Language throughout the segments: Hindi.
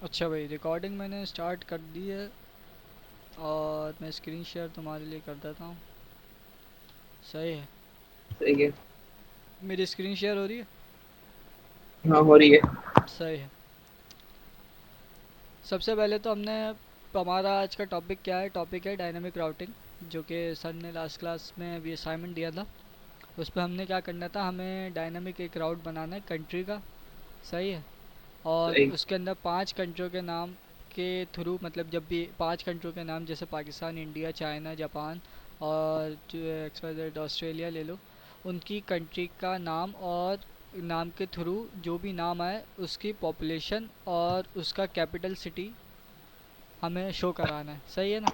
अच्छा भाई, रिकॉर्डिंग मैंने स्टार्ट कर दी है और मैं स्क्रीन शेयर तुम्हारे लिए कर देता हूँ। सही है। सही है। मेरी स्क्रीन शेयर हो रही है? हाँ, हो रही है। सही है। सबसे पहले तो हमने हमारा आज का टॉपिक क्या है? टॉपिक है डायनामिक राउटिंग, जो कि सर ने लास्ट क्लास में अभी असाइनमेंट दिया था। उस पर हमने क्या करना था, हमें डायनामिक एक राउट बनाना है कंट्री का। सही है। और सही। उसके अंदर 5 कंट्रियों के नाम के थ्रू, मतलब जब भी 5 कंट्रियों के नाम, जैसे पाकिस्तान, इंडिया, चाइना, जापान और जो XYZ ऑस्ट्रेलिया ले लो, उनकी कंट्री का नाम और नाम के थ्रू जो भी नाम आए उसकी पॉपुलेशन और उसका कैपिटल सिटी हमें शो कराना है। सही है ना?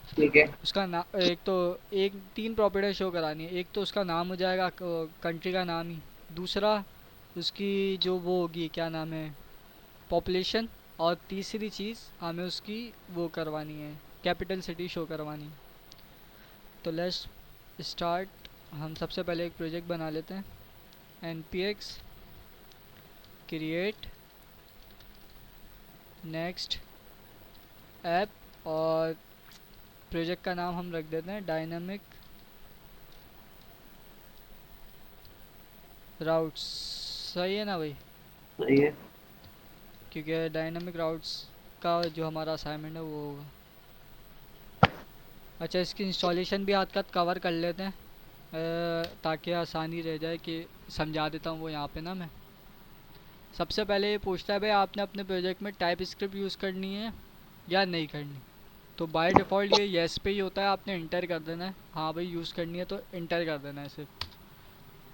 ठीक है। उसका ना एक तो एक 3 प्रॉपर्टी शो करानी है। एक तो उसका नाम हो जाएगा, कंट्री का नाम ही। दूसरा उसकी जो वो होगी, क्या नाम है, पॉपुलेशन। और तीसरी चीज़ हमें उसकी वो करवानी है, कैपिटल सिटी शो करवानी है। तो लेट्स स्टार्ट। हम सबसे पहले एक प्रोजेक्ट बना लेते हैं। npx क्रिएट नेक्स्ट ऐप, और प्रोजेक्ट का नाम हम रख देते हैं डायनामिक राउट्स। सही है ना भाई? सही है। क्योंकि डायनामिक राउट्स का जो हमारा असाइनमेंट है वो होगा। अच्छा, इसकी इंस्टॉलेशन भी हाथ का कवर कर लेते हैं, ताकि आसानी रह जाए कि समझा देता हूँ वो यहाँ पे ना मैं। सबसे पहले ये पूछता है भाई, आपने अपने प्रोजेक्ट में टाइप स्क्रिप्ट यूज़ करनी है या नहीं करनी। तो बाय डिफ़ॉल्ट ये येस पे ही होता है, आपने इंटर कर देना है। हाँ भाई, यूज़ करनी है तो इंटर कर देना है सिर्फ।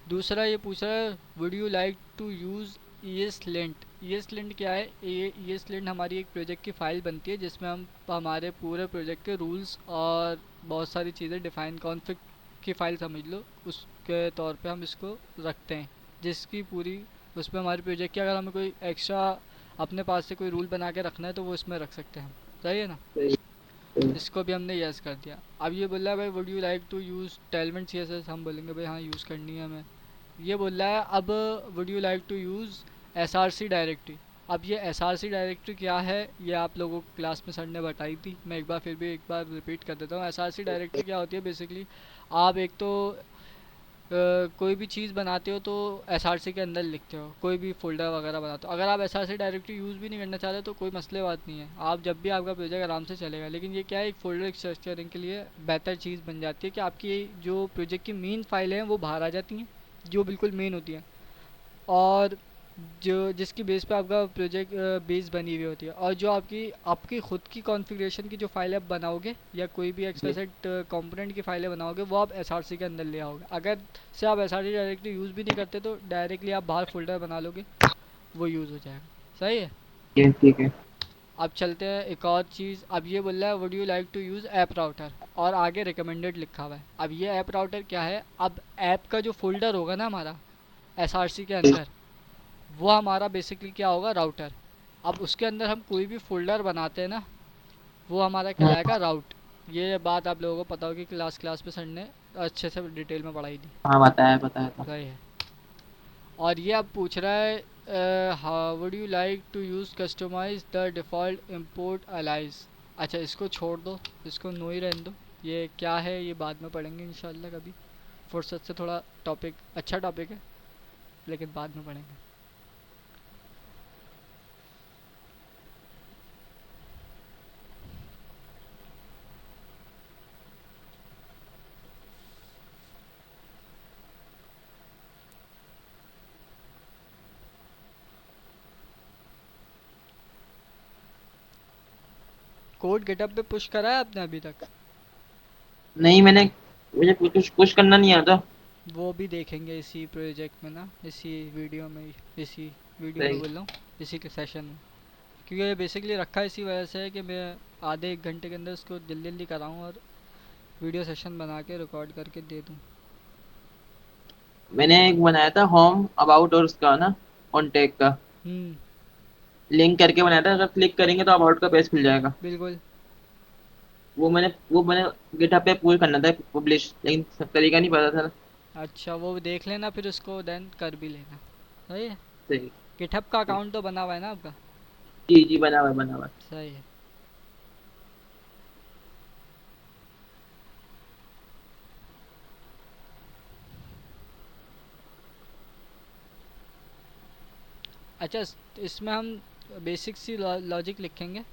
दूसरा ये पूछ रहा है, would you like to use ESLint। ESLint क्या है? ये ESLint हमारी एक प्रोजेक्ट की फ़ाइल बनती है जिसमें हम हमारे पूरे प्रोजेक्ट के रूल्स और बहुत सारी चीज़ें डिफ़ाइन, कॉन्फ़िग की फ़ाइल समझ लो, उसके तौर पे हम इसको रखते हैं। जिसकी पूरी उस पर हमारे प्रोजेक्ट की अगर हमें कोई एक्स्ट्रा अपने पास से कोई रूल बना के रखना है तो वो इसमें रख सकते हैं हम। सही है ना? सही। सही। इसको भी हमने यस कर दिया। अब ये बोल रहा है भाई, would you like to use टेलमेंट CSS। हम बोलेंगे भाई हाँ, यूज़ करनी है हमें। ये बोल रहा है अब, would you like to use SRC directory. अब ये SRC डायरेक्टरी क्या है, ये आप लोगों को क्लास में सर ने बताई थी, मैं एक बार फिर भी एक बार रिपीट कर देता हूँ। SRC डायरेक्टरी क्या होती है बेसिकली, आप एक तो कोई भी चीज़ बनाते हो तो SRC के अंदर लिखते हो, कोई भी फोल्डर वगैरह बनाते हो। अगर आप SRC डायरेक्टरी यूज़ भी नहीं करना चाहते तो कोई मसले बात नहीं है, आप जब भी आपका प्रोजेक्ट आराम से चलेगा। लेकिन ये क्या है, एक फोल्डर स्ट्रक्चरिंग के लिए बेहतर चीज़ बन जाती है कि आपकी जो प्रोजेक्ट की मेन फाइलें हैं वो बाहर आ जाती हैं, जो बिल्कुल मेन होती हैं। और जो जिसकी बेस पे आपका प्रोजेक्ट बेस बनी हुई होती है, और जो आपकी आपकी खुद की कॉन्फ़िगरेशन की जो फाइल आप बनाओगे या कोई भी एक्सप्लिसिट कंपोनेंट की फाइलें बनाओगे, वो आप SRC के अंदर ले आओगे। अगर से आप SRC डायरेक्टली यूज़ भी नहीं करते तो डायरेक्टली आप बाहर फोल्डर बना लोगे, वो यूज़ हो जाएगा। सही है। ये ठीक है। अब चलते हैं एक और चीज़। अब ये बोल रहा है, would you like to use app router, और आगे रिकमेंडेड लिखा हुआ है। अब ये ऐप राउटर क्या है, अब ऐप का जो फोल्डर होगा ना हमारा SRC के अंदर, वो हमारा बेसिकली क्या होगा, राउटर। अब उसके अंदर हम कोई भी फोल्डर बनाते हैं ना, वो हमारा हाँ। कहलाएगा राउट। ये बात आप लोगों को पता होगी, क्लास क्लास पे सर ने अच्छे से डिटेल में पढ़ाई थी। हाँ, बताया बताया था। सही है। और ये अब पूछ रहा है, how would you like to use customize the default import alias. अच्छा, इसको छोड़ दो, इसको नो ही रहने दो। ये क्या है ये बाद में पढ़ेंगे इंशाल्लाह कभी फुर्सत से। थोड़ा टॉपिक अच्छा टॉपिक है, लेकिन बाद में पढ़ेंगे। कोड गिटअप पे पुश करा है आपने अभी तक? नहीं, मुझे कुछ कुछ करना नहीं आता। वो भी देखेंगे इसी प्रोजेक्ट में ना, इसी वीडियो में, इसी वीडियो में सही। बोल रहा हूँ, इसी के सेशन में। क्योंकि ये बेसिकली रखा इसी वजह से है कि मैं आधे 1 घंटे के अंदर इसको जल्दी जल्दी कराऊँ और वीडियो सेशन बना के रिकॉर्ड करके दे दूँ। मैंने एक बनाया था होम अबाउट और उसका ना कॉन्टेक्ट का हम्म। लिंक करके बनाया था। अगर क्लिक करेंगे तो अबाउट का पेज खुल जाएगा। बिल्कुल। वो मैंने गिटहब पे पूरा करना था पब्लिश, लेकिन सब तरीका नहीं पता था। अच्छा, वो देख लेना फिर उसको देन कर भी लेना। सही है। सही। गिटहब का अकाउंट तो बना हुआ है ना आपका? जी जी, बना हुआ है, बना हुआ है। सही है। अच्छा इसमें हम बेसिक सी लॉजिक लिखेंगे।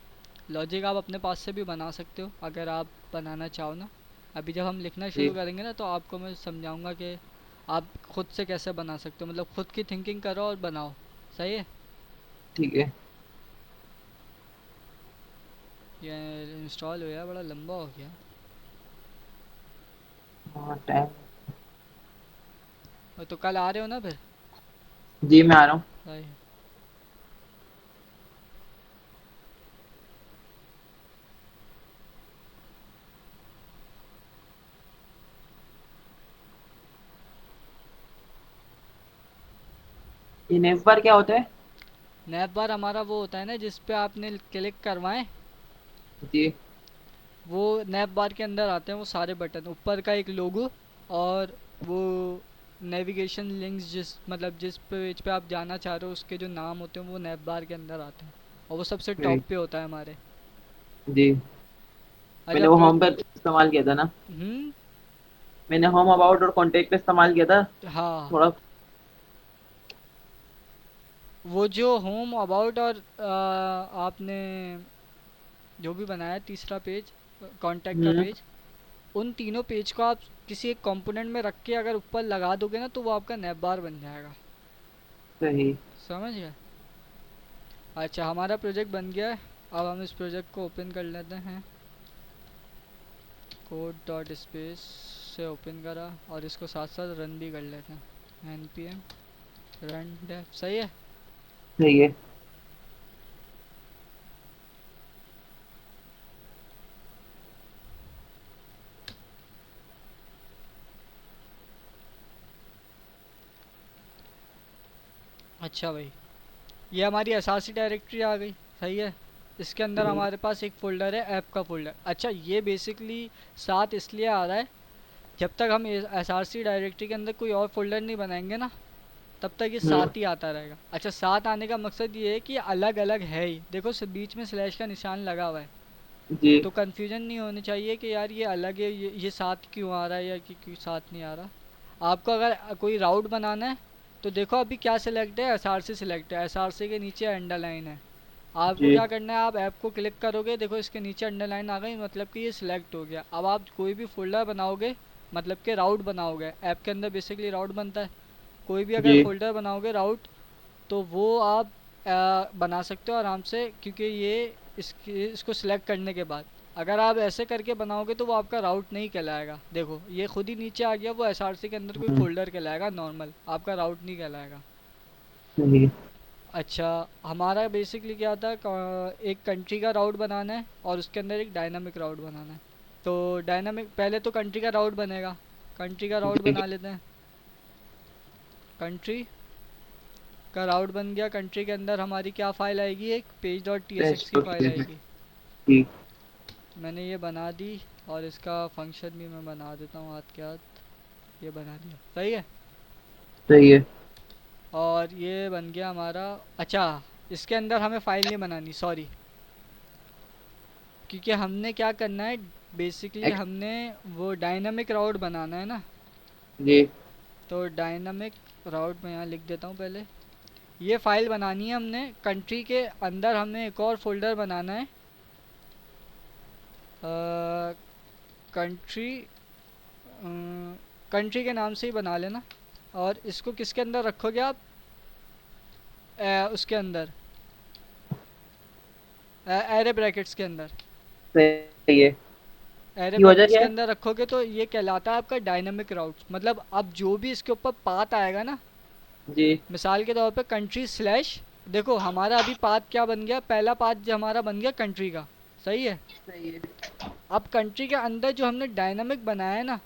लॉजिक आप अपने पास से भी बना सकते हो अगर आप बनाना चाहो ना। अभी जब हम लिखना जी शुरू करेंगे ना तो आपको मैं समझाऊंगा कि आप खुद से कैसे बना सकते हो, मतलब खुद की थिंकिंग करो और बनाओ। सही है। ठीक है। ये इंस्टॉल हुआ बड़ा लंबा हो गया। हाँ टाइम। और तो कल आ रहे हो ना फिर? जी मैं आ रहा हूँ। सही है। ये नेक्स्ट बार क्या होता है? नैप बार हमारा वो होता है ना जिस पे आपने क्लिक करवाएं, जी वो नैप बार के अंदर आते हैं वो सारे बटन, ऊपर का एक लोगो और वो नेविगेशन लिंक्स, जिस मतलब जिस पेज पे आप जाना चाह रहे हो उसके जो नाम होते हैं वो नैप बार के अंदर आते हैं, और वो सबसे टॉप जी पे होता है हमारे। जी। अच्छा मैंने वो होम पे इस्तेमाल किया था ना। हम्म। मैंने होम अबाउट और कॉन्टेक्ट पे इस्तेमाल किया था हाँ, थोड़ा। वो जो होम अबाउट और आपने जो भी बनाया तीसरा पेज, कांटेक्ट का हम्म। पेज, उन तीनों पेज को आप किसी एक कंपोनेंट में रख के अगर ऊपर लगा दोगे ना तो वो आपका नैप बार बन जाएगा। सही। समझ गए? अच्छा हमारा प्रोजेक्ट बन गया है। अब हम इस प्रोजेक्ट को ओपन कर लेते हैं। कोड डॉट स्पेस से ओपन करा और इसको साथ साथ रन भी कर लेते हैं। npm run dev. सही है। सही है। अच्छा भाई, ये हमारी एसआरसी डायरेक्टरी आ गई। सही है। इसके अंदर हमारे पास एक फ़ोल्डर है, ऐप का फ़ोल्डर। अच्छा ये बेसिकली साथ इसलिए आ रहा है, जब तक हम एसआरसी डायरेक्टरी के अंदर कोई और फोल्डर नहीं बनाएंगे ना तब तक ये हम्म। साथ ही आता रहेगा। अच्छा साथ आने का मकसद ये है कि अलग अलग है ही, देखो बीच में स्लैश का निशान लगा हुआ है, जी तो कन्फ्यूजन नहीं होनी चाहिए कि यार ये अलग है, ये साथ क्यों आ रहा है या कि क्यों साथ नहीं आ रहा। आपको अगर कोई राउट बनाना है तो देखो अभी क्या सिलेक्ट है, एसआरसी सिलेक्ट है, एसआरसी के नीचे अंडरलाइन है। आपको जी क्या करना है, आप ऐप को क्लिक करोगे, देखो इसके नीचे अंडरलाइन आ गई, मतलब कि ये सिलेक्ट हो गया। अब आप कोई भी फोल्डर बनाओगे, मतलब कि राउट बनाओगे, ऐप के अंदर बेसिकली राउट बनता है, कोई भी अगर जी। फोल्डर बनाओगे राउट तो वो आप बना सकते हो आराम से, क्योंकि ये इसको सिलेक्ट करने के बाद अगर आप ऐसे करके बनाओगे तो वो आपका राउट नहीं कहलाएगा। देखो ये खुद ही नीचे आ गया, वो एसआरसी के अंदर कोई हम्म। फोल्डर कहलाएगा नॉर्मल, आपका राउट नहीं कहलाएगा। सही। अच्छा हमारा बेसिकली क्या था, एक कंट्री का राउट बनाना है और उसके अंदर एक डायनामिक राउट बनाना है। तो डायनामिक पहले तो कंट्री का राउट बनेगा, कंट्री का राउट ठीक बना है। लेते हैं। कंट्री का राउट बन गया। कंट्री के अंदर हमारी क्या फ़ाइल आएगी, एक page dot T S test X की तो फ़ाइल ठीक है। आएगी। ठीक। मैंने ये बना दी और इसका फंक्शन भी मैं बना देता हूँ हाथ के हाथ। ये बना दिया। सही है। सही है। और ये बन गया हमारा। अच्छा इसके अंदर हमें फ़ाइल नहीं बनानी, सॉरी, क्योंकि हमने क्या करना है, बेसिकली एक्स। हमने वो डायनामिक राउट बनाना है ना। जी तो डायनामिक राउट में यहाँ लिख देता हूँ पहले। ये फ़ाइल बनानी है हमने, कंट्री के अंदर हमें एक और फोल्डर बनाना है, कंट्री, कंट्री के नाम से ही बना लेना। और इसको किसके अंदर रखोगे आप, उसके अंदर एरे ब्रैकेट्स के अंदर। सही है। एरे की वजह ब्रैकेट्स क्या के है? अंदर रखोगे तो ये कहलाता है आपका डायनामिक राउट्स। मतलब अब जो भी इसके ऊपर पाथ आएगा ना, जी मिसाल के तौर पे कंट्री स्लैश, देखो हमारा अभी पाथ क्या बन गया, पहला पाथ जो हमारा बन गया कंट्री का। सही है। सही है। अब कंट्री के अंदर जो हमने डायनामिक बनाया है ना,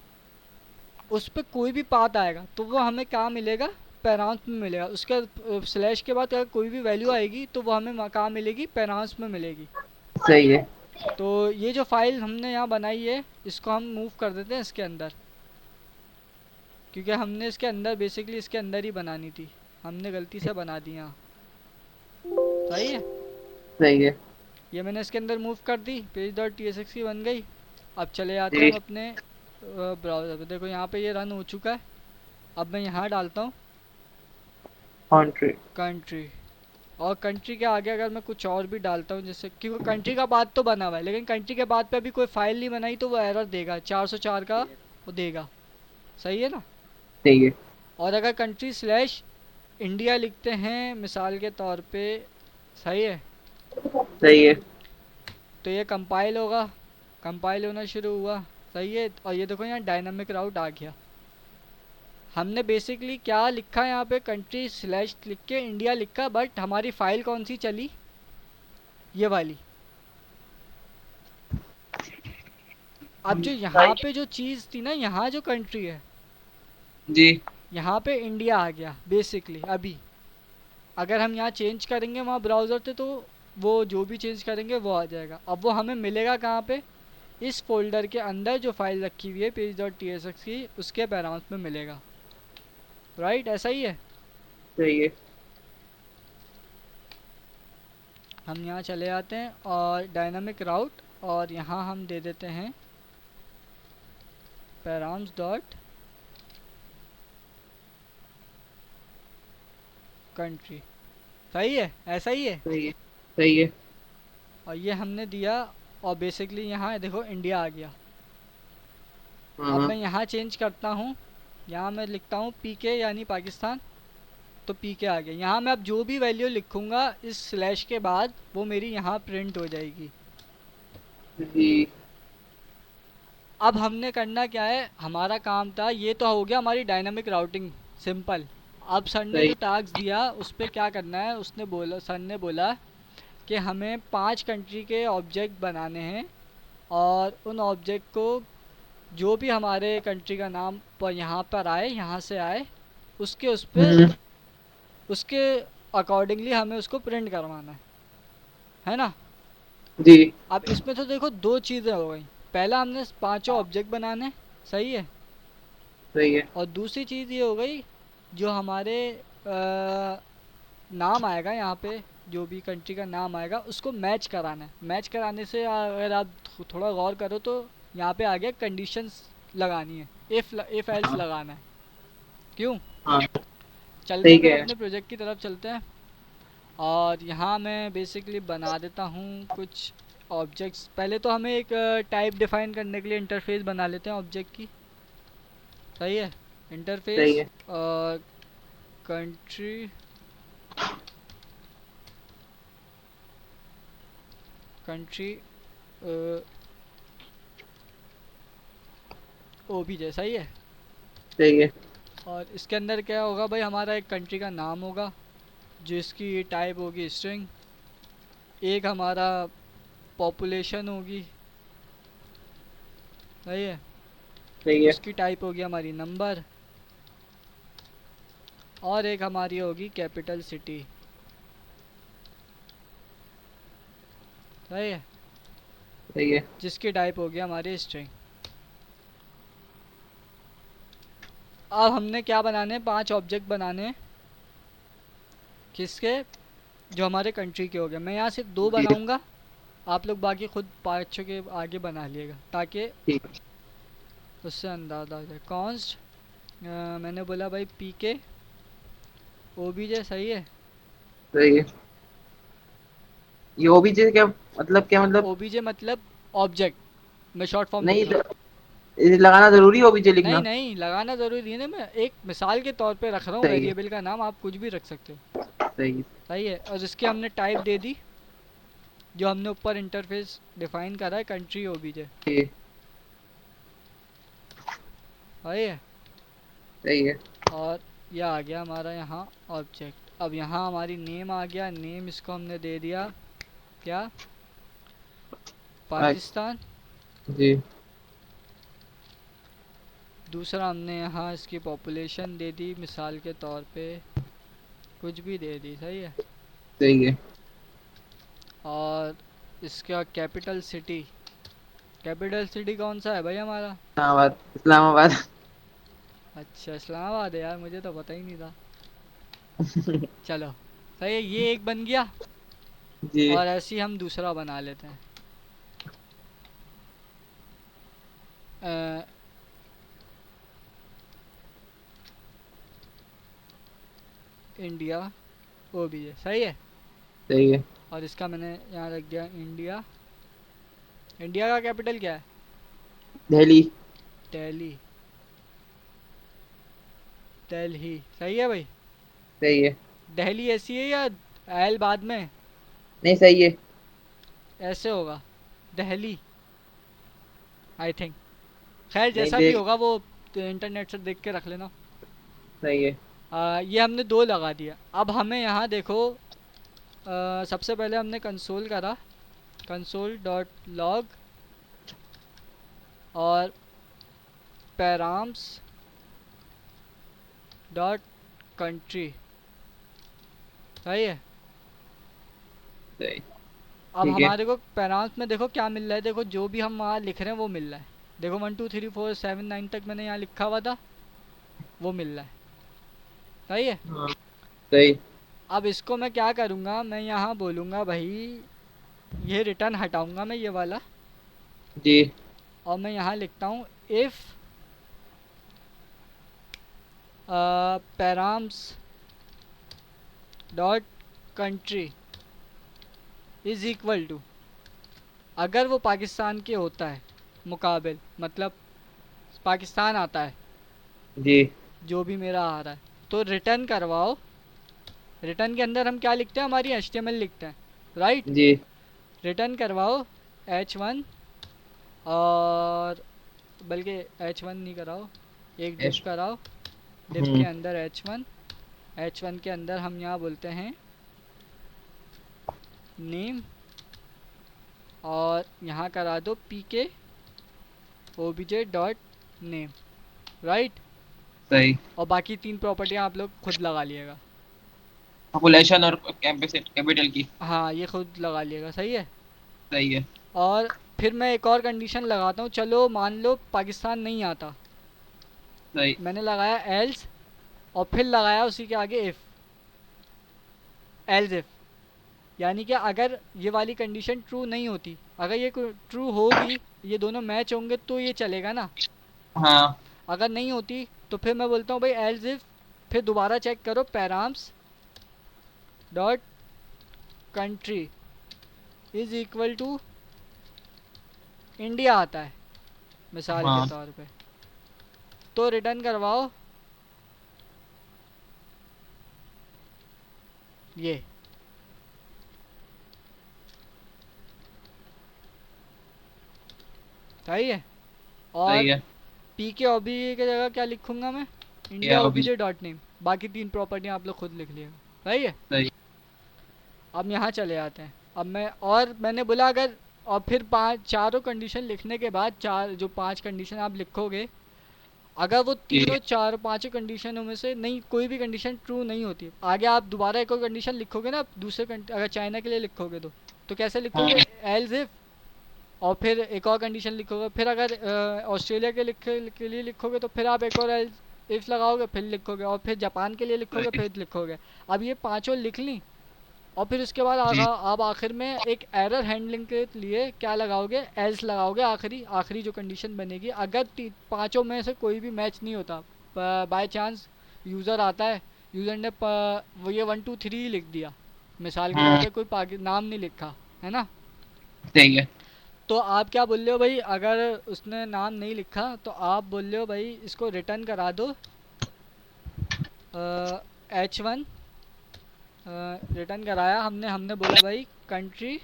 उस पर कोई भी पाथ आएगा तो वो हमें कहाँ मिलेगा, पैरांस में मिलेगा। उसके स्लैश के बाद अगर कोई भी वैल्यू आएगी तो वो हमें कहाँ मिलेगी, पैरांस में मिलेगी। सही है। तो ये जो फाइल हमने यहाँ बनाई है इसको हम मूव कर देते हैं इसके अंदर, क्योंकि हमने इसके अंदर बेसिकली इसके अंदर ही बनानी थी, हमने गलती से बना दी यहाँ। सही है। सही है। ये मैंने इसके अंदर मूव कर दी, page dot T S X की बन गई। अब चले आते हैं जी। हम अपने ब्राउज़र पे। देखो यहाँ पे ये रन हो चुका है। अब मैं यहाँ डालता हूँ कंट्री। कंट्री। और कंट्री के आगे अगर मैं कुछ और भी डालता हूँ, जैसे क्योंकि कंट्री का बाद तो बना हुआ है, लेकिन कंट्री के बाद पे अभी कोई फाइल नहीं बनाई तो वो एरर देगा, 404 का वो देगा। सही है ना। सही है। और अगर कंट्री स्लैश इंडिया लिखते हैं मिसाल के तौर पे, सही है, सही है। तो ये कंपाइल होगा, कंपाइल होना शुरू हुआ। सही है। और ये देखो यहाँ डायनामिक राउट आ गया। हमने बेसिकली क्या लिखा है यहाँ पे, कंट्री स्लैश लिख के इंडिया लिखा, बट हमारी फाइल कौन सी चली, ये वाली। अब जो यहाँ सही पे जो चीज़ थी ना, यहाँ जो कंट्री है, जी। यहाँ पे इंडिया आ गया बेसिकली अभी। अगर हम यहाँ चेंज करेंगे वहाँ ब्राउज़र पे, तो वो जो भी चेंज करेंगे वो आ जाएगा। अब वो हमें मिलेगा कहाँ पे, इस फोल्डर के अंदर जो फाइल रखी हुई है page dot T S X की, उसके पैराउंस में मिलेगा। राइट, ऐसा ही है। सही है। हम यहाँ चले आते हैं और डायनामिक राउट, और यहाँ हम दे देते हैं पैराम्स डॉट कंट्री। सही है, ऐसा ही है। सही है। सही है। और ये हमने दिया, और बेसिकली यहाँ देखो इंडिया आ गया। अब हाँ। मैं यहाँ चेंज करता हूँ, यहाँ मैं लिखता हूँ पीके यानी पाकिस्तान, तो पीके आ गया। यहाँ मैं अब जो भी वैल्यू लिखूँगा इस स्लैश के बाद, वो मेरी यहाँ प्रिंट हो जाएगी। जी। अब हमने करना क्या है, हमारा काम था, ये तो हो गया हमारी डायनामिक राउटिंग, सिंपल। अब सर ने सही। जो टास्क दिया उस पर क्या करना है, उसने बोला, सर ने बोला कि हमें 5 कंट्री के ऑब्जेक्ट बनाने हैं, और उन ऑब्जेक्ट को जो भी हमारे कंट्री का नाम पर यहाँ पर आए, यहाँ से आए, उसके उस पर, हम्म। उसके अकॉर्डिंगली हमें उसको प्रिंट करवाना है ना। जी। अब इसमें तो देखो दो चीज़ें हो गई। पहला हमने पांचों ऑब्जेक्ट बनाने, सही है। सही है। और दूसरी चीज़ ये हो गई, जो हमारे नाम आएगा यहाँ पे, जो भी कंट्री का नाम आएगा उसको मैच कराना है। मैच कराने से अगर आप थोड़ा गौर करो तो यहाँ पे आ गया कंडीशंस लगानी है, इफ़ एल्स हाँ। लगाना है। क्यों, हाँ। चलते सही हैं फिर है। अपने प्रोजेक्ट की तरफ चलते हैं। और यहाँ मैं बेसिकली बना देता हूँ कुछ ऑब्जेक्ट्स। पहले तो हमें एक टाइप डिफाइन करने के लिए इंटरफेस बना लेते हैं ऑब्जेक्ट की। सही है। इंटरफेस सही है। कंट्री, कंट्री ओबीजे, सही है। सही है। और इसके अंदर क्या होगा भाई, हमारा एक कंट्री का नाम होगा जिसकी टाइप होगी स्ट्रिंग, एक हमारा पॉपुलेशन होगी, सही है, सही है। उसकी टाइप होगी हमारी नंबर, और एक हमारी होगी कैपिटल सिटी, सही है, सही है। जिसकी टाइप होगी हमारी स्ट्रिंग। अब हमने क्या बनाने हैं, 5 ऑब्जेक्ट बनाने हैं। किसके, जो हमारे कंट्री के हो गए। मैं यहाँ सिर्फ 2 जी। बनाऊँगा, आप लोग बाकी खुद 5 के आगे बना लिएगा, ताकि ठीक है। उससे अंदाज़ा हो जाए। कॉन्स्ट मैंने बोला भाई पी के ओबीजे, सही है। सही है। ये ओबीजे क्या मतलब, क्या मतलब? ओबीजे मतलब ऑब्जेक्ट, मैं शॉर्ट फॉर्म लिख नहीं रहा हूँ। ये लगाना जरूरी है ओबीजे नहीं लिखना? नहीं, लगाना ज़रूरी है ना, मैं एक मिसाल के तौर पे रख रहा हूँ, सही है। वेरिएबल का नाम आप कुछ भी रख सकते हो। सही है। सही है। और इसके हमने टाइप दे दी, जो हमने ऊपर इंटरफेस डिफाइन करा है, कंट्री ओबीजे, सही है। सही है। सही है। और यह आ गया हमारा यहाँ ऑब्जेक्ट। अब यहाँ हमारी नेम आ गया, नेम इसको हमने दे दिया क्या, अच्छा। पाकिस्तान। जी। दूसरा हमने यहाँ इसकी पॉपुलेशन दे दी, मिसाल के तौर पे कुछ भी दे दी, सही है। सही है। और इसका कैपिटल सिटी, कैपिटल सिटी कौन सा है भाई हमारा। इस्लामाबाद। इस्लामाबाद। अच्छा, इस्लामाबाद है यार, मुझे तो पता ही नहीं था। चलो, सही है, ये एक बन गया। जी। और ऐसे ही हम दूसरा बना लेते हैं। इंडिया OBJ सही है। सही है। और इसका मैंने यहाँ रख दिया इंडिया। इंडिया का कैपिटल क्या है? दिल्ली। दिल्ली। दिल्ली सही है भाई। सही है। दिल्ली ऐसी है या एल बाद में? नहीं, सही है। ऐसे होगा दिल्ली आई थिंक। खैर नहीं, जैसा भी देख। होगा वो इंटरनेट से देख के रख लेना। सही है। ये हमने दो लगा दिया। अब हमें यहाँ देखो, सबसे पहले हमने कंसोल करा, कंसोल डॉट लॉग और पैराम्स डॉट कंट्री सही है। सही। अब ठीक है। हमारे को पैराम्स में देखो क्या मिल रहा है, देखो जो भी हम वहाँ लिख रहे हैं वो मिल रहा है। देखो 1 2 3 4 7 9 तक मैंने यहाँ लिखा हुआ था, वो मिल रहा है। सही है। हाँ। सही। अब इसको मैं क्या करूँगा, मैं यहाँ बोलूँगा भाई ये रिटर्न हटाऊँगा मैं ये वाला, जी। और मैं यहाँ लिखता हूँ if params dot country is equal to, अगर वो पाकिस्तान के होता है मुकाबिल, मतलब पाकिस्तान आता है जी। जो भी मेरा आ रहा है, तो रिटर्न करवाओ। रिटर्न के अंदर हम क्या लिखते हैं, हमारी HTML लिखते हैं, राइट। जी। रिटर्न करवाओ H1, और बल्कि H1 नहीं कराओ, एक डिव एस। कराओ। डिव के हम्म। अंदर H1 के अंदर हम यहाँ बोलते हैं नेम, और यहाँ करा दो PK OBJ dot name, right. सही। और बाकी 3 प्रॉपर्टियाँ आप लोग खुद लगा लिएगा। पॉपुलेशन और कैपिटल की। हाँ ये खुद लगा लिएगा, सही है। सही है। और फिर मैं एक और कंडीशन लगाता हूँ, चलो मान लो पाकिस्तान नहीं आता, सही। मैंने लगाया एल्स, और फिर लगाया उसी के आगे इफ़, एल्स इफ़, यानी कि अगर ये वाली कंडीशन ट्रू नहीं होती, अगर ये ट्रू होगी, ये दोनों मैच होंगे तो ये चलेगा ना। हाँ। अगर नहीं होती तो फिर मैं बोलता हूँ भाई एल्स इफ़, फिर दोबारा चेक करो params dot country is equal to India आता है मिसाल के हाँ। तौर पे, तो रिटर्न करवाओ ये। सही है। सही और है। PK OBJ की जगह क्या लिखूंगा मैं, या इंडिया अभी। OBJ डॉट नेम, बाकी 3 प्रॉपर्टियाँ आप लोग खुद लिख लिएगा, सही है। सही। अब यहाँ चले आते हैं। अब मैं, और मैंने बोला अगर, और फिर चारों कंडीशन लिखने के बाद, चार जो 5 कंडीशन आप लिखोगे, अगर वो जी। तीनों चार पांचों कंडीशनों में से नहीं कोई भी कंडीशन ट्रू नहीं होती, आगे आप दोबारा एक और कंडीशन लिखोगे ना दूसरे अगर चाइना के लिए लिखोगे तो कैसे हाँ। लिखोगे, एल्स इफ, और फिर एक और कंडीशन लिखोगे, फिर अगर ऑस्ट्रेलिया के लिए लिखोगे तो फिर आप एक और एल्स इफ लगाओगे, फिर लिखोगे, और फिर जापान के लिए लिखोगे, सही। फिर लिखोगे। अब ये पांचों लिख ली, और फिर उसके बाद जी। आप आखिर में एक एरर हैंडलिंग के लिए क्या लगाओगे, एल्स लगाओगे, आखिरी आखिरी जो कंडीशन बनेगी, अगर पांचों में से कोई भी मैच नहीं होता, बाय चांस यूज़र आता है, यूज़र ने वो ये 1 2 3 लिख दिया मिसाल के तौर हाँ। पे, कोई नाम नहीं लिखा है ना, सही है। तो आप क्या बोल रहे हो भाई, अगर उसने नाम नहीं लिखा तो आप बोल रहे हो भाई इसको रिटर्न करा दो H1। रिटर्न कराया हमने हमने बोला भाई कंट्री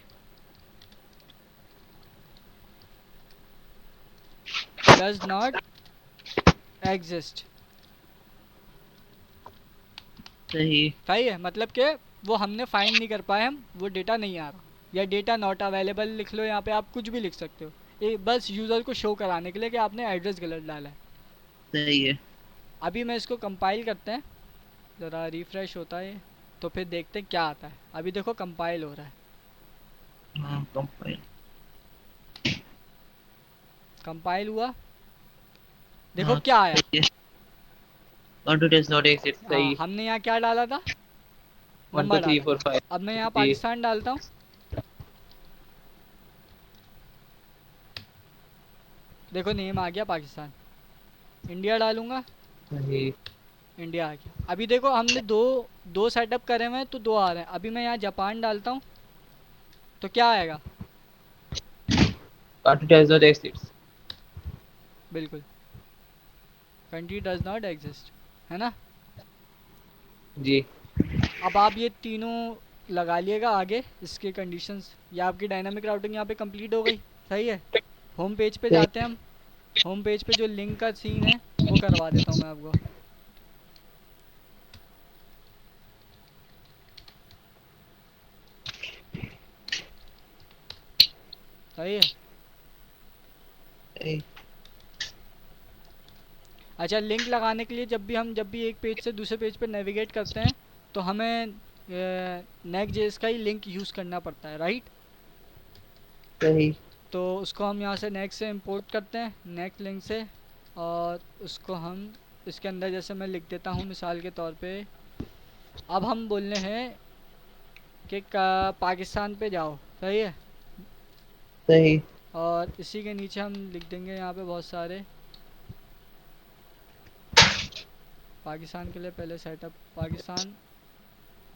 डज नॉट एग्जिस्ट। सही। सही है, मतलब कि वो हमने फाइंड नहीं कर पाए, हम वो डेटा नहीं आ रहा, या डेटा नॉट अवेलेबल लिख लो, यहाँ पे आप कुछ भी लिख सकते हो, ये बस यूज़र को शो कराने के लिए कि आपने एड्रेस गलत डाला है। सही है। अभी मैं इसको कंपाइल करते हैं, ज़रा रिफ़्रेश होता है तो फिर देखते हैं क्या आता है। अभी देखो कंपाइल हो रहा है, हाँ, कंपाइल। कंपाइल हुआ, देखो हाँ, क्या आया। सही है। Country does not exist. हाँ सही। हमने यहाँ क्या डाला था, वन टू नंबर थ्री डाला फोर था। फाइव अब मैं यहाँ जी। पाकिस्तान डालता हूँ, देखो नेम आ गया पाकिस्तान, इंडिया डालूंगा, सही। इंडिया आ गया। अभी देखो हमने दो दो सेटअप करे हुए हैं तो दो आ रहे हैं। अभी मैं यहाँ जापान डालता हूँ तो क्या आएगा? country does not exist। बिल्कुल, कंट्री डज नॉट एग्जिस्ट, है ना। जी। अब आप ये तीनों लगा लिएगा आगे इसके कंडीशंस। ये आपकी डायनामिक राउटिंग यहाँ पे कंप्लीट हो गई। सही है, होम पेज पे सही। जाते हैं हम। होम पेज पे जो लिंक का सीन है वो करवा देता हूँ मैं आपको। सही है। सही। अच्छा, लिंक लगाने के लिए जब भी एक पेज से दूसरे पेज पर नेविगेट करते हैं तो हमें नेक्स्ट जेएस का ही लिंक यूज़ करना पड़ता है, राइट। सही। तो उसको हम यहाँ से नेक्स्ट से इंपोर्ट करते हैं, नेक्स्ट लिंक से। और उसको हम इसके अंदर जैसे मैं लिख देता हूँ मिसाल के तौर पे। अब हम बोलने हैं कि पाकिस्तान पे जाओ। सही है। सही। और इसी के नीचे हम लिख देंगे यहाँ पे बहुत सारे पाकिस्तान के लिए पहले सेटअप, पाकिस्तान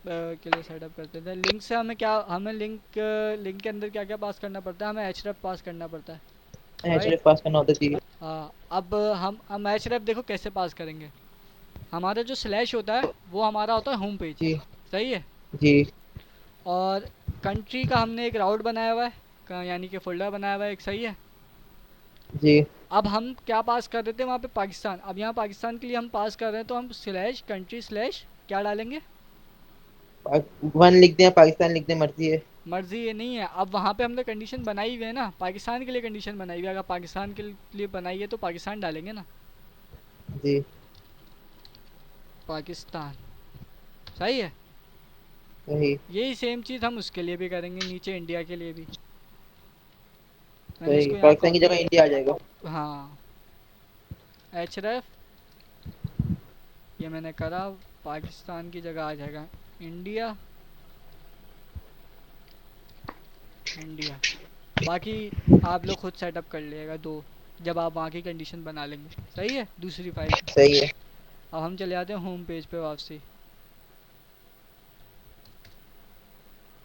के लिए सेटअप करते थे। लिंक से हमें क्या, हमें लिंक के अंदर क्या क्या पास करना पड़ता है? हमें एचरेफ पास करना पड़ता है, राइट। एचडीएफ पास करना होता चाहिए। हाँ, अब हम एचरेफ देखो कैसे पास करेंगे। हमारा जो स्लैश होता है वो हमारा होता है होम पेज। जी। सही है। जी। और कंट्री का हमने एक राउट बनाया हुआ है, यानी कि फोल्डर बनाया हुआ है एक। सही है। जी। अब हम क्या पास कर रहे थे वहाँ पे? पाकिस्तान। अब यहाँ पाकिस्तान के लिए हम पास कर रहे हैं तो हम स्लैश कंट्री स्लैश क्या डालेंगे? वन लिख दें, पाकिस्तान लिख दें, मर्जी है। मर्जी ये नहीं है। अब वहाँ पे हमने कंडीशन बनाई हुई है ना, पाकिस्तान के लिए कंडीशन बनाई हुई है। अगर पाकिस्तान के लिए बनाई है तो पाकिस्तान डालेंगे ना, जी। पाकिस्तान। सही है। सही। यही सेम चीज़ हम उसके लिए भी करेंगे, नीचे इंडिया के लिए भी। मैंने सही, इसको यहाँ पाकिस्तान की कॉपी। जगह इंडिया आ जाएगा। हाँ, एचरेफ ये मैंने करा, पाकिस्तान की जगह आ जाएगा इंडिया। इंडिया। बाकी आप लोग खुद सेटअप कर लिएगा दो, जब आप वहाँ की कंडीशन बना लेंगे। सही है, दूसरी फाइल की। सही है। अब हम चले आते हैं होम पेज पे वापसी।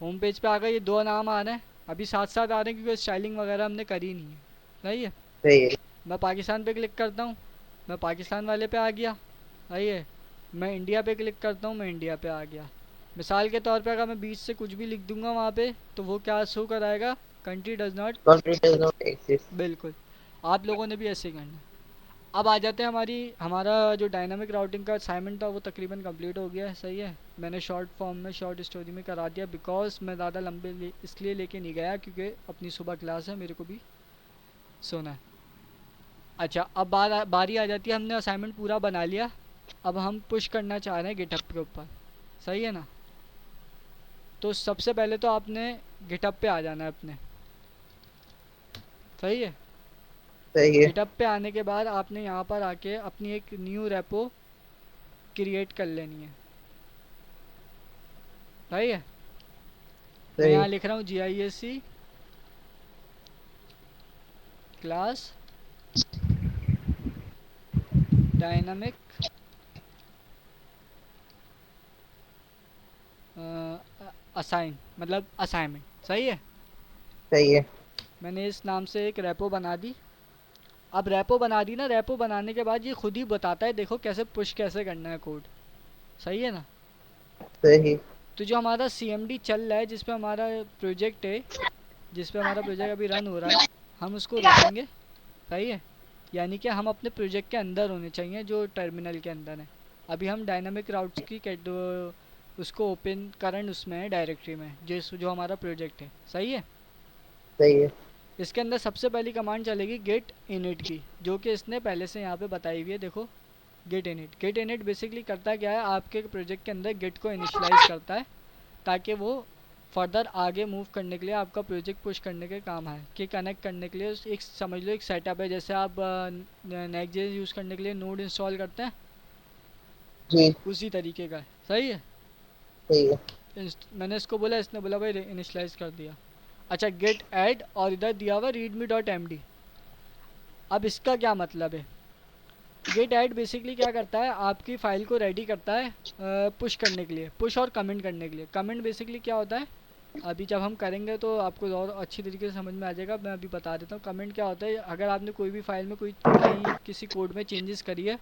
होम पेज पे आ गए, ये दो नाम आ रहे हैं अभी साथ साथ आ रहे हैं क्योंकि स्टाइलिंग वगैरह हमने करी नहीं है। सही है। सही है। मैं पाकिस्तान पे क्लिक करता हूँ, मैं पाकिस्तान वाले पे आ गया। सही है। मैं इंडिया पे क्लिक करता हूँ, मैं इंडिया पे आ गया। मिसाल के तौर पे अगर मैं बीच से कुछ भी लिख दूंगा वहाँ पे तो वो क्या शो कराएगा? Country does not. Country does not exist. बिल्कुल। आप लोगों ने भी ऐसे ही करना है। अब आ जाते हैं हमारा जो डायनामिक राउटिंग का असाइनमेंट था वो तकरीबन कंप्लीट हो गया है। सही है। मैंने शॉर्ट फॉर्म में शॉर्ट स्टोरी में करा दिया बिकॉज मैं ज़्यादा लंबे इसलिए लेके नहीं गया क्योंकि अपनी सुबह क्लास है, मेरे को भी सोना है। अच्छा, अब बारी आ जाती है, हमने असाइनमेंट पूरा बना लिया। अब हम पुश करना चाह रहे हैं गिटहब के ऊपर। सही है ना। तो सबसे पहले तो आपने गिटहब पे आ जाना है अपने। सही है। सही है। गिटहब पे आने के बाद आपने यहाँ पर आके अपनी एक न्यू रेपो क्रिएट कर लेनी है। सही है। मैं सही। यहाँ लिख रहा हूँ GISC क्लास डायनामिक असाइन, मतलब असाइनमेंट। सही है। सही है। मैंने इस नाम से एक रेपो बना दी। अब रेपो बना दी ना, रेपो बनाने के बाद ये खुद ही बताता है देखो कैसे पुश कैसे करना है कोड। सही है ना। सही। तो जो हमारा CMD चल रहा है जिस पे हमारा प्रोजेक्ट है, जिस पे हमारा प्रोजेक्ट अभी रन हो रहा है, हम उसको रोकेंगे। सही है। यानी कि हम अपने प्रोजेक्ट के अंदर होने चाहिए जो टर्मिनल के अंदर है। अभी हम डायनामिक राउट्स की उसको ओपन करंट उसमें है डायरेक्टरी में जो हमारा प्रोजेक्ट है। सही है। सही है। इसके अंदर सबसे पहली कमांड चलेगी गेट इनिट की, जो कि इसने पहले से यहाँ पे बताई हुई है। देखो git init. Git init basically करता क्या है, आपके प्रोजेक्ट के अंदर गेट को इनिशलाइज करता है ताकि वो फर्दर आगे मूव करने के लिए आपका प्रोजेक्ट पुश करने के काम है। कि कनेक्ट करने के लिए एक समझ लो एक सेटअप है, जैसे आप नेक्स्ट.js यूज़ करने के लिए नोड इंस्टॉल करते हैं, जी। उसी तरीके का है। सही है। सही है। मैंने इसको बोला, इसने बोला भाई इनिशलाइज कर दिया। अच्छा, गेट ऐड और इधर दिया हुआ रीडमी डॉट एम डी। अब इसका क्या मतलब है? गेट ऐड बेसिकली क्या करता है, आपकी फ़ाइल को रेडी करता है पुश करने के लिए, पुश और कमेंट करने के लिए। कमेंट बेसिकली क्या होता है, अभी जब हम करेंगे तो आपको और अच्छी तरीके से समझ में आ जाएगा। मैं अभी बता देता हूँ कमेंट क्या होता है। अगर आपने कोई भी फाइल में कोई कहीं किसी कोड में चेंजेस करी है,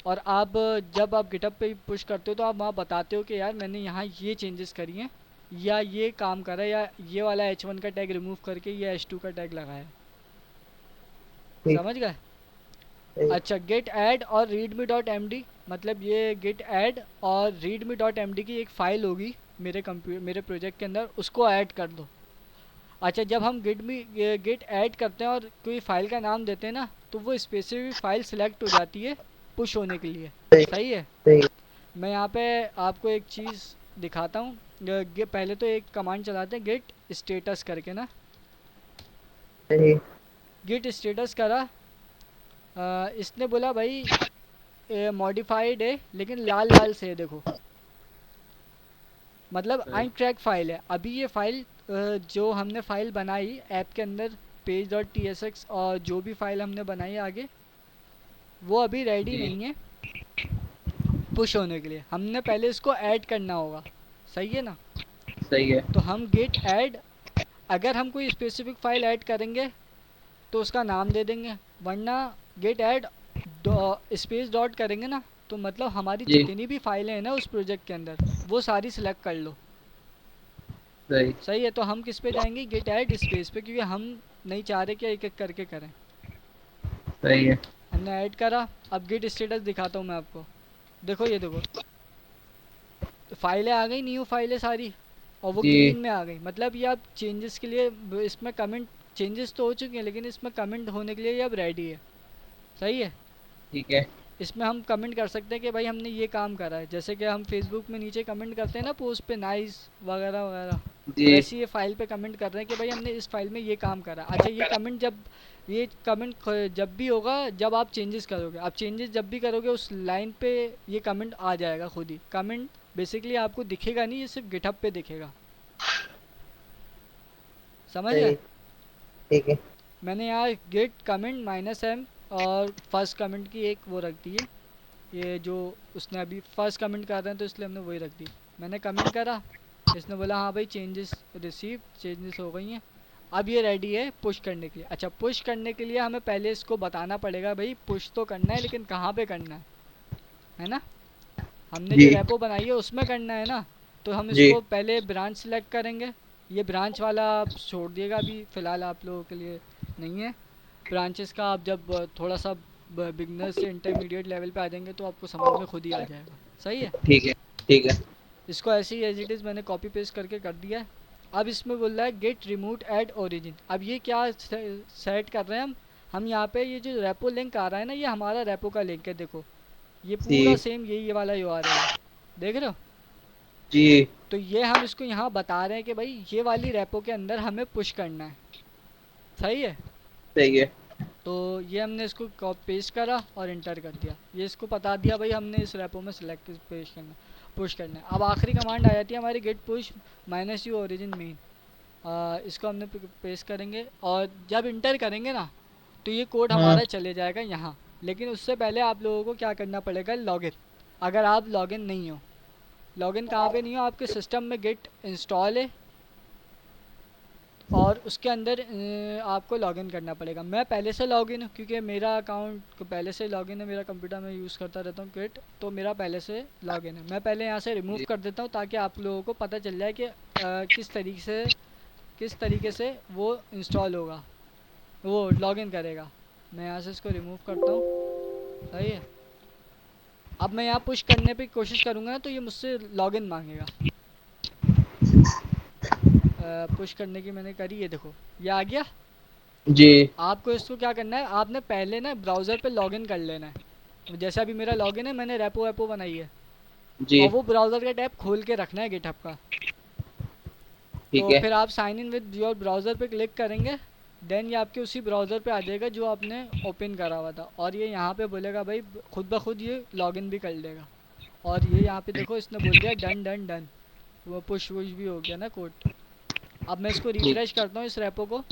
और आप जब आप गिटअप पे पुश करते हो तो आप वहाँ बताते हो कि यार मैंने यहाँ ये चेंजेस करी हैं, या ये काम करा है, या ये वाला H1 का टैग रिमूव करके ये H2 का टैग लगाया है। ठीक। समझ गए? सही। अच्छा, गेट ऐड और रीडमी डॉट एम डी, मतलब ये गेट ऐड और रीडमी डॉट एम डी की एक फ़ाइल होगी मेरे प्रोजेक्ट के अंदर, उसको ऐड कर दो। अच्छा, जब हम गेट ऐड करते हैं और कोई फ़ाइल का नाम देते हैं ना, तो वो स्पेसिफिक फ़ाइल सिलेक्ट हो जाती है पुश होने के लिए। सही। सही है। सही। मैं यहाँ पे आपको एक चीज़ दिखाता हूँ। पहले तो एक कमांड चलाते हैं, गेट स्टेटस करके ना। सही। गेट स्टेटस करा, इसने बोला भाई मॉडिफाइड है, लेकिन लाल लाल से है देखो, मतलब सही। अनट्रैक फाइल है अभी ये फाइल। जो हमने फाइल बनाई ऐप के अंदर, page dot T S x, और जो भी फाइल हमने बनाई आगे, वो अभी रेडी जी। नहीं है पुश होने के लिए। हमने पहले इसको ऐड करना होगा। सही है ना? सही है। तो हम गेट ऐड, अगर हम कोई स्पेसिफिक फ़ाइल ऐड करेंगे तो उसका नाम दे देंगे, वरना गेट ऐड स्पेस डॉट करेंगे ना, तो मतलब हमारी जी। जितनी भी फाइलें हैं ना उस प्रोजेक्ट के अंदर, वो सारी सिलेक्ट कर लो। सही। सही है। तो हम किस पे जाएंगे, गेट ऐड स्पेस पे, क्योंकि हम नहीं चाह रहे कि एक एक करके करें। सही है। हमने ऐड करा। अब गेट स्टेटस दिखाता हूँ मैं आपको। देखो ये देखो, तो फाइलें आ गई, न्यू फाइलें सारी, और वो जी। ग्रीन में आ गई। मतलब ये अब चेंजेस के लिए, इसमें कमेंट चेंजेस तो हो चुके हैं, लेकिन इसमें कमेंट होने के लिए ये अब रेडी है। सही है। ठीक है। इसमें हम कमेंट कर सकते हैं कि भाई हमने ये काम करा है, जैसे कि हम फेसबुक में नीचे कमेंट करते हैं ना पोस्ट पे, नाइस वगैरह वगैरह, जी। वैसे ये फ़ाइल पे कमेंट कर रहे हैं कि भाई हमने इस फाइल में ये काम करा। अच्छा, ये कमेंट जब भी होगा जब आप चेंजेस करोगे, आप चेंजेस जब भी करोगे उस लाइन पे ये कमेंट आ जाएगा खुद ही। कमेंट बेसिकली आपको दिखेगा नहीं, ये सिर्फ गिटहब पे दिखेगा। समझ गए? सही। ठीक है। मैंने यहाँ गेट कमेंट -m और फर्स्ट कमेंट की एक वो रख दी है, ये जो उसने अभी फर्स्ट कमेंट कर रहे हैं तो इसलिए हमने वही रख दी। मैंने कमेंट करा, इसने बोला हाँ भाई चेंजेस रिसीव, चेंजेस हो गई हैं। अब ये रेडी है पुश करने के लिए। अच्छा, पुश करने के लिए हमें पहले इसको बताना पड़ेगा भाई पुश तो करना है, लेकिन कहाँ पे करना है ना? हमने जो जी। रेपो बनाई है उसमें करना है ना। तो हम जी। इसको पहले ब्रांच सेलेक्ट करेंगे। ये ब्रांच वाला आप छोड़ दिएगा, अभी फ़िलहाल आप लोगों के लिए नहीं है। ब्रांचेस का आप जब थोड़ा सा बिगनर से इंटरमीडिएट लेवल पे आ जाएंगे तो आपको समझ में खुद ही आ जाएगा। सही है। ठीक है। ठीक है। इसको ऐसे ही एज इट इज़ मैंने कॉपी पेस्ट करके कर दिया है। अब इसमें बोल रहा है गेट रिमूट एट ओरिजिन। अब ये क्या सेट कर रहे हैं हम यहाँ पे ये जो रेपो लिंक आ रहा है ना, ये हमारा रेपो का लिंक है। देखो ये पूरा जी। सेम यही ये वाला URL है, देख रहे हो? जी। तो ये हम इसको यहाँ बता रहे हैं कि भाई ये वाली रेपो के अंदर हमें पुश करना है। सही है। सही है। तो ये हमने इसको कॉपी पेस्ट करा और इंटर कर दिया। ये इसको बता दिया भाई हमने इस रेपो में सिलेक्ट पेश करना, पुश करना है। अब आखिरी कमांड आ जाती है हमारी, git push -u origin main. इसको हमने पेस्ट करेंगे, और जब इंटर करेंगे ना तो ये कोड हाँ। हमारा चले जाएगा यहाँ। लेकिन उससे पहले आप लोगों को क्या करना पड़ेगा, लॉगिन। अगर आप लॉगिन नहीं हो, लॉगिन कहाँ पे नहीं हो, आपके सिस्टम में गेट इंस्टॉल है और उसके अंदर आपको लॉगिन करना पड़ेगा। मैं पहले से लॉगिन हूँ क्योंकि मेरा अकाउंट पहले से लॉगिन है, मेरा कंप्यूटर में यूज़ करता रहता हूँ गेट, तो मेरा पहले से लॉगिन है। मैं पहले यहाँ से रिमूव जी। कर देता हूँ ताकि आप लोगों को पता चल जाए कि किस तरीके से वो इंस्टॉल होगा, वो लॉगिन करेगा। मैं यहाँ से इसको रिमूव करता हूँ। सही है। अब मैं यहाँ पुश करने पे कोशिश करूँगा तो ये मुझसे लॉगिन मांगेगा। पुश करने की मैंने करी, ये देखो ये आ गया। जी। आपको इसको क्या करना है, आपने पहले ना ब्राउज़र पे लॉगिन कर लेना है। जैसे अभी मेरा लॉगिन है, मैंने रेपो वेपो बनाई है, जी। और वो ब्राउज़र का टैब खोल के रखना है गिटहब का। ठीक तो है। फिर आप sign in with your browser पे क्लिक करेंगे, देन ये आपके उसी ब्राउज़र पे आ जाएगा जो आपने ओपन करा हुआ था, और ये यहाँ पे बोलेगा भाई खुद ब खुद ये लॉगिन भी कर लेगा। और ये यहाँ पे देखो इसने बोल दिया डन डन डन, वो पुश वुश भी हो गया ना कोड। अब मैं इसको ठीक। रिफ़्रेश करता हूँ इस रेपो को,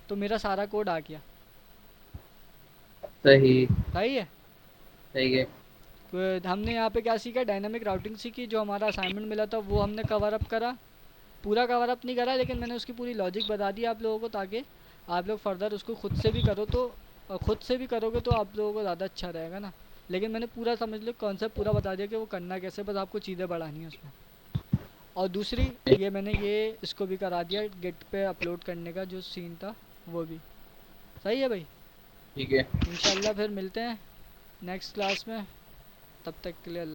तो मेरा सारा कोड आ गया। सही। सही है। सही है। हमने यहाँ पे क्या सीखा, डायनामिक राउटिंग सीखी, जो हमारा असाइनमेंट मिला था वो हमने कवर अप करा। पूरा कवर अप नहीं करा लेकिन मैंने उसकी पूरी लॉजिक बता दी आप लोगों को, ताकि आप लोग फर्दर उसको खुद से भी करो तो खुद से भी करोगे तो आप लोगों को ज़्यादा अच्छा रहेगा ना। लेकिन मैंने पूरा समझ लो कॉन्सेप्ट पूरा बता दिया कि वो करना कैसे, बस आपको चीज़ें बढ़ानी है उसमें। और दूसरी, ये मैंने ये इसको भी करा दिया गिट पे अपलोड करने का जो सीन था वो भी। सही है भाई। ठीक है। इंशाल्लाह फिर मिलते हैं नेक्स्ट क्लास में। तब तक के लिए